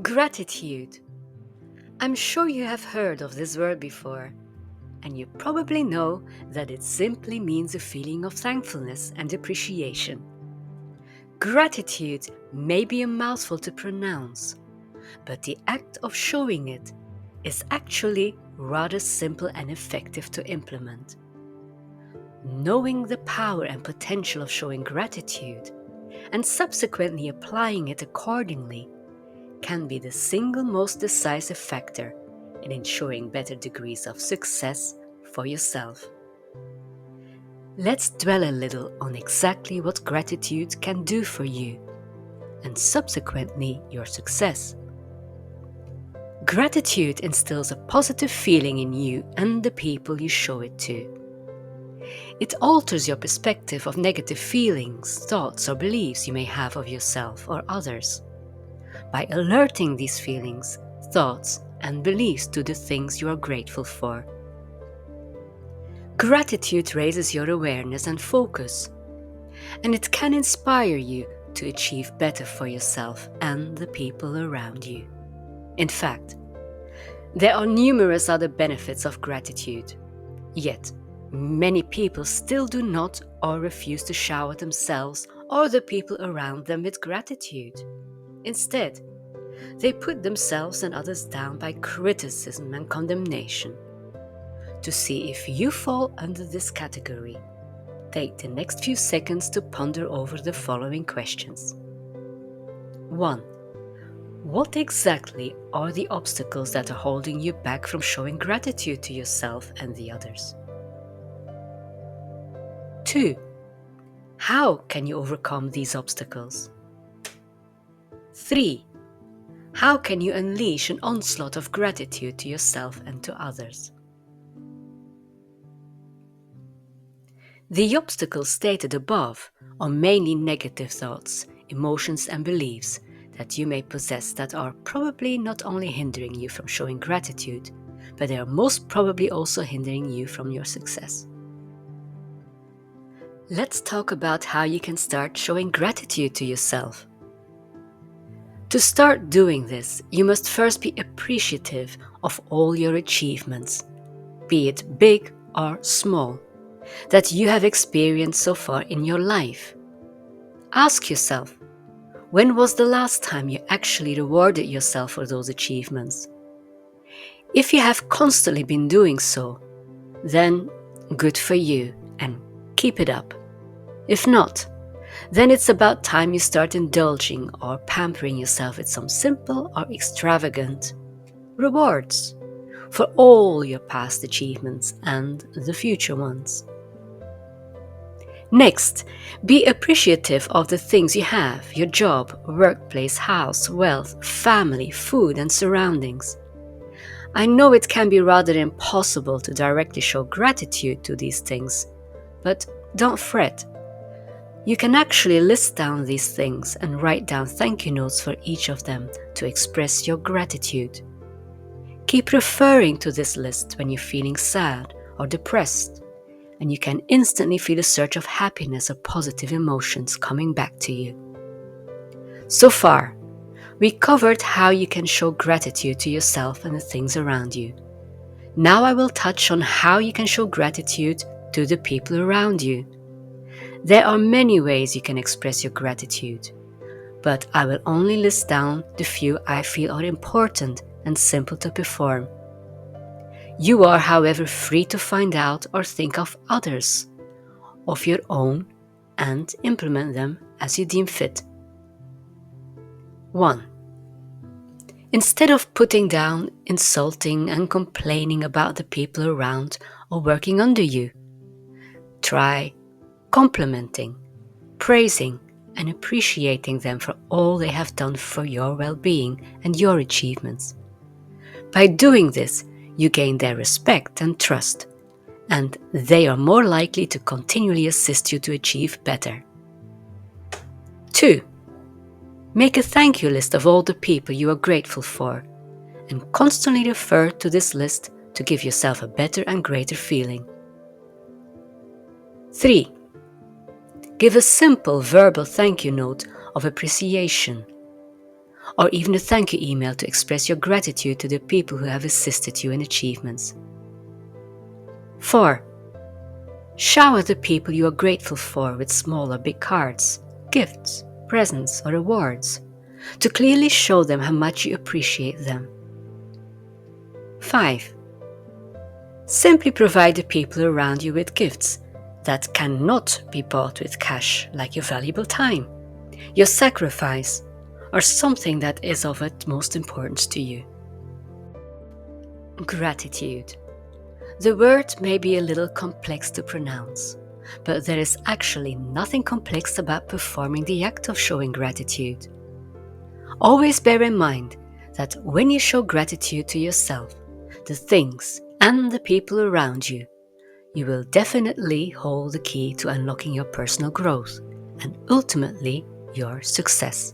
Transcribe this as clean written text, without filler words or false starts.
Gratitude. I'm sure you have heard of this word before, and you probably know that it simply means a feeling of thankfulness and appreciation. Gratitude may be a mouthful to pronounce, but the act of showing it is actually rather simple and effective to implement. Knowing the power and potential of showing gratitude and subsequently applying it accordingly can be the single most decisive factor in ensuring better degrees of success for yourself. Let's dwell a little on exactly what gratitude can do for you and subsequently your success. Gratitude instills a positive feeling in you and the people you show it to. It alters your perspective of negative feelings, thoughts, or beliefs you may have of yourself or others. By alerting these feelings, thoughts, and beliefs to the things you are grateful for. Gratitude raises your awareness and focus, and it can inspire you to achieve better for yourself and the people around you. In fact, there are numerous other benefits of gratitude, yet many people still do not or refuse to shower themselves or the people around them with gratitude. Instead, they put themselves and others down by criticism and condemnation. To see if you fall under this category, take the next few seconds to ponder over the following questions. 1. What exactly are the obstacles that are holding you back from showing gratitude to yourself and the others? 2. How can you overcome these obstacles? 3. How can you unleash an onslaught of gratitude to yourself and to others? The obstacles stated above are mainly negative thoughts, emotions, and beliefs that you may possess that are probably not only hindering you from showing gratitude, but they are most probably also hindering you from your success. Let's talk about how you can start showing gratitude to yourself. To start doing this, you must first be appreciative of all your achievements, be it big or small, that you have experienced so far in your life. Ask yourself, when was the last time you actually rewarded yourself for those achievements? If you have constantly been doing so, then good for you and keep it up. If not, then it's about time you start indulging or pampering yourself with some simple or extravagant rewards for all your past achievements and the future ones. Next, be appreciative of the things you have: your job, workplace, house, wealth, family, food, and surroundings. I know it can be rather impossible to directly show gratitude to these things, but don't fret. You can actually list down these things and write down thank you notes for each of them to express your gratitude. Keep referring to this list when you're feeling sad or depressed, and you can instantly feel a surge of happiness or positive emotions coming back to you. So far, we covered how you can show gratitude to yourself and the things around you. Now I will touch on how you can show gratitude to the people around you. There are many ways you can express your gratitude, but I will only list down the few I feel are important and simple to perform. You are, however, free to find out or think of others of your own and implement them as you deem fit. 1. Instead of putting down, insulting, and complaining about the people around or working under you, try complimenting, praising, and appreciating them for all they have done for your well-being and your achievements. By doing this, you gain their respect and trust, and they are more likely to continually assist you to achieve better. 2. Make a thank you list of all the people you are grateful for, and constantly refer to this list to give yourself a better and greater feeling. 3. Give a simple verbal thank you note of appreciation. or even a thank you email to express your gratitude to the people who have assisted you in achievements. 4. Shower the people you are grateful for with small or big cards, gifts, presents, or awards to clearly show them how much you appreciate them. 5. Simply provide the people around you with gifts that cannot be bought with cash, like your valuable time, your sacrifice, or something that is of utmost importance to you. Gratitude. The word may be a little complex to pronounce, but there is actually nothing complex about performing the act of showing gratitude. Always bear in mind that when you show gratitude to yourself, the things and the people around you, you will definitely hold the key to unlocking your personal growth and ultimately your success.